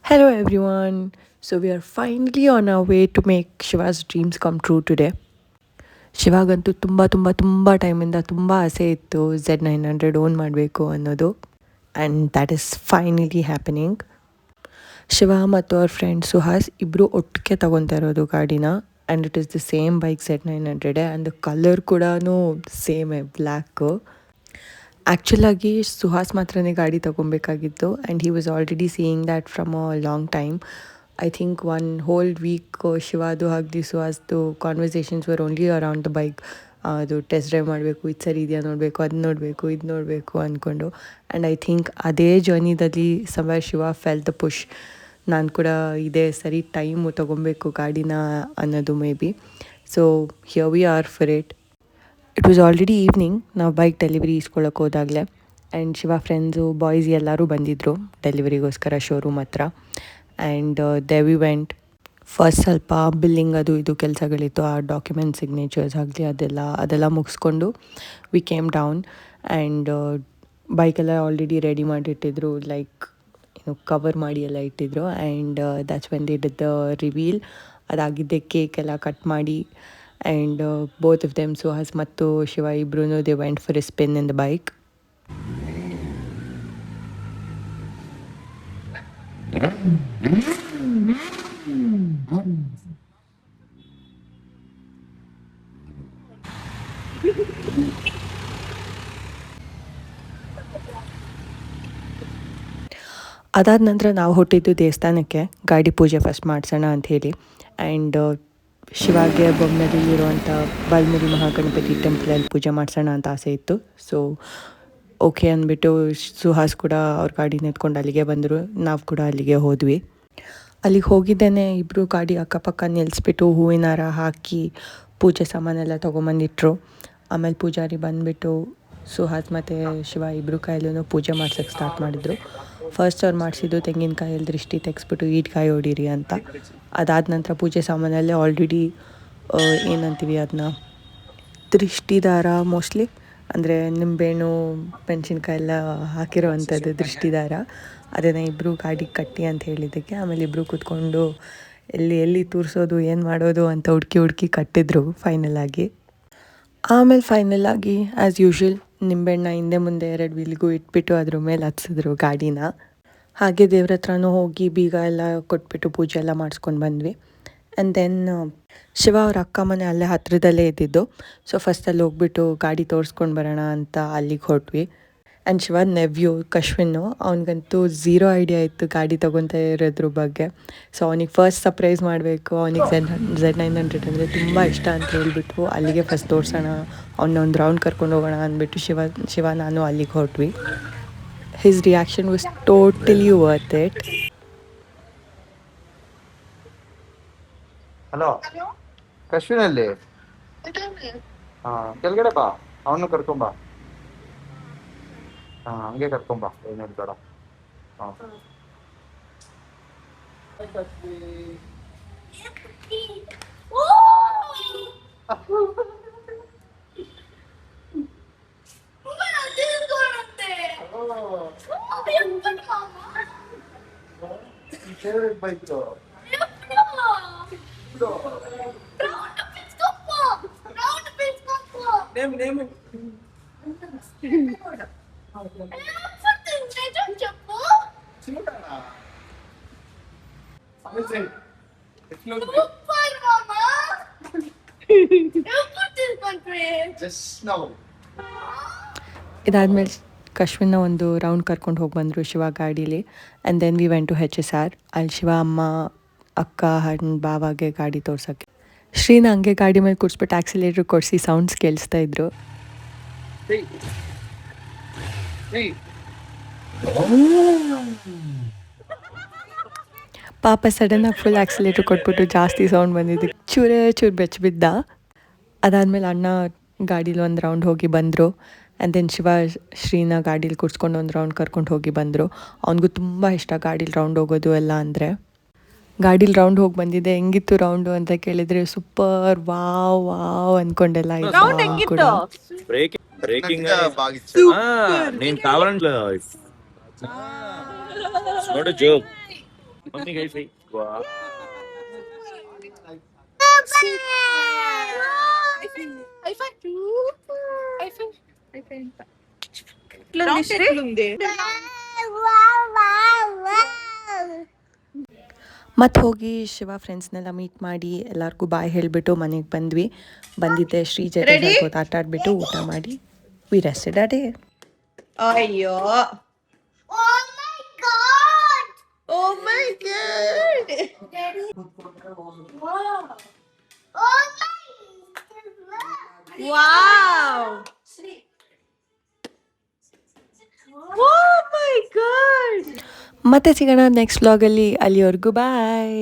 Hello everyone. So we are finally on our way to make Shiva's dreams come true today. ಶಿವಾಗಂತೂ ತುಂಬ ಟೈಮಿಂದ ತುಂಬ ಆಸೆ ಇತ್ತು Z900 own ಮಾಡಬೇಕು ಅನ್ನೋದು. And that is finally happening. Shiva ಮತ್ತು ಅವ್ರ ಫ್ರೆಂಡ್ ಸುಹಾಸ್ ಇಬ್ಬರು ಒಟ್ಟಿಗೆ ತಗೊತಾ ಇರೋದು ಗಾಡಿನ. And it is the same bike Z900 and the colour ಕೂಡ ಸೇಮೇ ಬ್ಲ್ಯಾಕು. ಆ್ಯಕ್ಚುಲಾಗಿ ಸುಹಾಸ್ ಮಾತ್ರನೇ ಗಾಡಿ ತೊಗೊಬೇಕಾಗಿತ್ತು and he was already seeing that from a long time. I think one whole week ಶಿವಾದು ಹಾಗೆ ಸುಹಾಸ್ದು conversations were only around the bike. ಅದು ಟೆಸ್ಟ್ ಡ್ರೈವ್ ಮಾಡಬೇಕು, ಇದು ಸರಿ ಇದೆಯಾ ನೋಡಬೇಕು, ಅದು ನೋಡಬೇಕು, ಇದು ನೋಡಬೇಕು ಅಂದ್ಕೊಂಡು. ಆ್ಯಂಡ್ ಐ ಥಿಂಕ್ ಅದೇ ಜರ್ನಿದಲ್ಲಿ ಸಮಯ ಶಿವ ಫೆಲ್ ದ ಪುಷ್. ನಾನು ಕೂಡ ಇದೇ ಸರಿ ಟೈಮು ತೊಗೊಬೇಕು ಗಾಡಿನ ಅನ್ನೋದು maybe. So here we are for it. It was already evening. ನಾವು ಬೈಕ್ ಡೆಲಿವರಿ ಇಸ್ಕೊಳ್ಳೋಕೆ ಹೋದಾಗಲೇ ಆ್ಯಂಡ್ ಶಿವ ಫ್ರೆಂಡ್ಸು ಬಾಯ್ಸ್ ಎಲ್ಲರೂ ಬಂದಿದ್ದರು ಡೆಲಿವರಿಗೋಸ್ಕರ ಶೋರೂಮ್ ಹತ್ರ. And they we went. First ಸ್ವಲ್ಪ ಬಿಲ್ಲಿಂಗ್ ಅದು ಇದು ಕೆಲಸಗಳಿತ್ತು, ಆ ಡಾಕ್ಯುಮೆಂಟ್ ಸಿಗ್ನೇಚರ್ಸ್ ಆಗಲಿ ಅದೆಲ್ಲ ಮುಗಿಸ್ಕೊಂಡು ವಿ ಕೇಮ್ ಡೌನ್. ಆ್ಯಂಡ್ ಬೈಕೆಲ್ಲ ಆಲ್ರೆಡಿ ರೆಡಿ ಮಾಡಿಟ್ಟಿದ್ರು, ಲೈಕ್ ಕವರ್ ಮಾಡಿ ಎಲ್ಲ ಇಟ್ಟಿದ್ರು. And that's when they did the reveal. ಅದಾಗಿದ್ದೆ ಕೇಕ್ ಎಲ್ಲ ಕಟ್ ಮಾಡಿ. And both of them Suhas ಮತ್ತು ಶಿವ ಇಬ್ರು they went for A spin in the bike. ಅದಾದ ನಂತರ ನಾವು ಹೊಟ್ಟಿದ್ದು ದೇವಸ್ಥಾನಕ್ಕೆ ಗಾಡಿ ಪೂಜೆ ಫಸ್ಟ್ ಮಾಡಿಸೋಣ ಅಂಥೇಳಿ. ಆ್ಯಂಡ್ ಶಿವಾಗೆ ಬೊಮ್ಮನಹಳ್ಳಿಲಿರುವಂಥ ಬಲ್ಮುರಿ ಮಹಾಗಣಪತಿ ಟೆಂಪಲಲ್ಲಿ ಪೂಜೆ ಮಾಡಿಸೋಣ ಅಂತ ಆಸೆ ಇತ್ತು. ಸೊ ಓಕೆ ಅಂದ್ಬಿಟ್ಟು ಸುಹಾಸ್ ಕೂಡ ಅವ್ರ ಗಾಡಿನ ಎತ್ಕೊಂಡು ಅಲ್ಲಿಗೆ ಬಂದರು. ನಾವು ಕೂಡ ಅಲ್ಲಿಗೆ ಹೋದ್ವಿ. ಅಲ್ಲಿಗೆ ಹೋಗಿದ್ದೇನೆ ಇಬ್ಬರು ಗಾಡಿ ಅಕ್ಕಪಕ್ಕ ನಿಲ್ಲಿಸ್ಬಿಟ್ಟು ಹೂವಿನ ಹಾರ ಹಾಕಿ ಪೂಜೆ ಸಾಮಾನೆಲ್ಲ ತೊಗೊಂಬಂದಿಟ್ರು. ಆಮೇಲೆ ಪೂಜಾರಿ ಬಂದುಬಿಟ್ಟು ಸುಹಾಸ್ ಮತ್ತು ಶಿವ ಇಬ್ಬರು ಕಾಯಲ್ಲೂ ಪೂಜೆ ಮಾಡ್ಸೋಕ್ಕೆ ಸ್ಟಾರ್ಟ್ ಮಾಡಿದ್ರು. ಫಸ್ಟ್ ಅವ್ರು ಮಾಡಿಸಿದ್ದು ತೆಂಗಿನಕಾಯಲ್ಲಿ ದೃಷ್ಟಿ ತೆಗೆಸ್ಬಿಟ್ಟು ಈಟ್ಕಾಯಿ ಹೊಡೀರಿ ಅಂತ. ಅದಾದ ನಂತರ ಪೂಜೆ ಸಾಮಾನಲ್ಲೇ ಆಲ್ರೆಡಿ ಏನಂತೀವಿ ಅದನ್ನ, ದೃಷ್ಟಿದಾರ ಮೋಸ್ಟ್ಲಿ, ಅಂದರೆ ನಿಂಬೆಹಣ್ಣು ಮೆಣಸಿನ್ಕಾಯಿ ಎಲ್ಲ ಹಾಕಿರೋ ಅಂಥದ್ದು ದೃಷ್ಟಿದಾರ. ಅದನ್ನು ಇಬ್ಬರು ಗಾಡಿಗೆ ಕಟ್ಟಿ ಅಂತ ಹೇಳಿದ್ದಕ್ಕೆ ಆಮೇಲೆ ಇಬ್ಬರು ಕೂತ್ಕೊಂಡು ಎಲ್ಲಿ ತೂರಿಸೋದು ಏನು ಮಾಡೋದು ಅಂತ ಹುಡುಕಿ ಕಟ್ಟಿದ್ರು ಫೈನಲಾಗಿ. ಆಮೇಲೆ ಫೈನಲಾಗಿ ಆ್ಯಸ್ ಯೂಶ್ವಲ್ ನಿಂಬೆಹಣ್ಣ ಹಿಂದೆ ಮುಂದೆ 2 ವೀಲ್ಗೂ ಇಟ್ಬಿಟ್ಟು ಅದ್ರ ಮೇಲೆ ಹತ್ಸಿದ್ರು ಗಾಡಿನ. ಹಾಗೆ ದೇವ್ರ ಹತ್ರನೂ ಹೋಗಿ ಬೀಗ ಎಲ್ಲ ಕೊಟ್ಬಿಟ್ಟು ಪೂಜೆ ಎಲ್ಲ ಮಾಡಿಸ್ಕೊಂಡು ಬಂದ್ವಿ. ಆ್ಯಂಡ್ ದೆನ್ ಶಿವ ಅವ್ರ ಅಕ್ಕ ಮನೆ ಅಲ್ಲೇ ಹತ್ತಿರದಲ್ಲೇ ಇದ್ದಿದ್ದು. ಸೊ ಫಸ್ಟಲ್ಲಿ ಹೋಗ್ಬಿಟ್ಟು ಗಾಡಿ ತೋರಿಸ್ಕೊಂಡು ಬರೋಣ ಅಂತ ಅಲ್ಲಿಗೆ ಹೊರಟ್ವಿ. ಆ್ಯಂಡ್ ಶಿವನ ನೆವ್ಯೂ ಕಶ್ವಿನ್ನು, ಅವ್ನಿಗಂತೂ ಝೀರೋ ಐಡಿಯಾ ಇತ್ತು ಗಾಡಿ ತೊಗೊತಾ ಇರೋದ್ರ ಬಗ್ಗೆ. ಸೊ ಅವನಿಗೆ ಫಸ್ಟ್ ಸರ್ಪ್ರೈಸ್ ಮಾಡಬೇಕು, ಅವನಿಗೆ Z900 ಅಂದರೆ ತುಂಬ ಇಷ್ಟ ಅಂತ ಹೇಳ್ಬಿಟ್ಟು ಅಲ್ಲಿಗೆ ಫಸ್ಟ್ ತೋರಿಸೋಣ, ಅವನೊಂದು ರೌಂಡ್ ಕರ್ಕೊಂಡು ಹೋಗೋಣ ಅಂದ್ಬಿಟ್ಟು ಶಿವ ನಾನು ಅಲ್ಲಿಗೆ ಹೊರಟ್ವಿ. His reaction was totally worth it. Hello ಕಶ್ವಿನಲ್ಲಿ ಕೆಳಗಡೆ ಬಾ, ಅವನು ಕರ್ಕೊಂಬಾ. ಹಂಗೆ ಕರ್ಕೊಂಬಾ, ಏನೇನು ಬೇಡ. ಫೇವ್ರೆಟ್ ಬೈಕ್ నేమ్ ಇದಾದ್ಮೇಲೆ ಕಶ್ವಿನ ಒಂದು ರೌಂಡ್ ಕರ್ಕೊಂಡು ಹೋಗಿ ಬಂದರು ಶಿವ ಗಾಡೀಲಿ. And then we went to HSR. ಅಲ್ಲಿ ಶಿವ ಅಮ್ಮ ಅಕ್ಕ ಹಣ್ಣು ಬಾವಾಗೆ ಗಾಡಿ ತೋರ್ಸೋಕ್ಕೆ. ಶ್ರೀನ ಹಂಗೆ ಗಾಡಿ ಮೇಲೆ ಕೂರಿಸ್ಬಿಟ್ಟು ಆಕ್ಸಿಲೇಟ್ರ್ ಕೊಡಿಸಿ ಸೌಂಡ್ಸ್ ಕೇಳಿಸ್ತಾ ಇದ್ರು. ಪಾಪ ಸಡನ್ನಾಗಿ ಫುಲ್ ಆಕ್ಸಿಲೇಟ್ರ್ ಕೊಟ್ಬಿಟ್ಟು ಜಾಸ್ತಿ ಸೌಂಡ್ ಬಂದಿದ್ದು ಚೂರು ಬೆಚ್ಚಬಿದ್ದ. ಅದಾದಮೇಲೆ ಅಣ್ಣ ಗಾಡೀಲಿ ಒಂದು ರೌಂಡ್ ಹೋಗಿ ಬಂದರು. ಆ್ಯಂಡ್ ದೆನ್ ಶಿವ ಶ್ರೀನ ಗಾಡೀಲಿ ಕೂರಿಸ್ಕೊಂಡು ಒಂದು ರೌಂಡ್ ಕರ್ಕೊಂಡು ಹೋಗಿ ಬಂದರು. ಅವನಿಗೂ ತುಂಬ ಇಷ್ಟ ಗಾಡೀಲಿ ರೌಂಡ್ ಹೋಗೋದು ಎಲ್ಲ ಅಂದರೆ. ಗಾಡೀಲಿ ರೌಂಡ್ ಹೋಗಿ ಬಂದಿದ್ದೆ, ಹೆಂಗಿತ್ತು ರೌಂಡು ಅಂತ ಕೇಳಿದರೆ ಸೂಪರ್ ವಾವ್ ಅಂದ್ಕೊಂಡೆಲ್ಲ ಕೂಡ. ಮಮ್ಮಿಗೆ ಹೈ ಫೈ. ವಾ. ಮತ್ತು ಹೋಗಿ ಶಿವ ಫ್ರೆಂಡ್ಸ್ನೆಲ್ಲ ಮೀಟ್ ಮಾಡಿ ಎಲ್ಲರಿಗೂ ಬಾಯ್ ಹೇಳಿಬಿಟ್ಟು ಮನೆಗೆ ಬಂದ್ವಿ. ಬಂದಿದ್ದೆ ಶ್ರೀ ಜೊತೆ ಸ್ವಲ್ಪ ಹೊತ್ತು ಆಟ ಆಡಿಬಿಟ್ಟು ಊಟ ಮಾಡಿ ವಿ ರೆಸ್ಟೆಡ್ ಅ ಡೇ. ಅಯ್ಯೋ ಓ ಮೈ ಗಾಡ್ ವಾವ್ ಓ ಮೈ ಗಾಡ್ ಮತ್ತೆ ಸಿಗೋಣ ನೆಕ್ಸ್ಟ್ ವ್ಲಾಗಲ್ಲಿ. ಅಲ್ಲಿವರೆಗೂ ಬಾಯ್.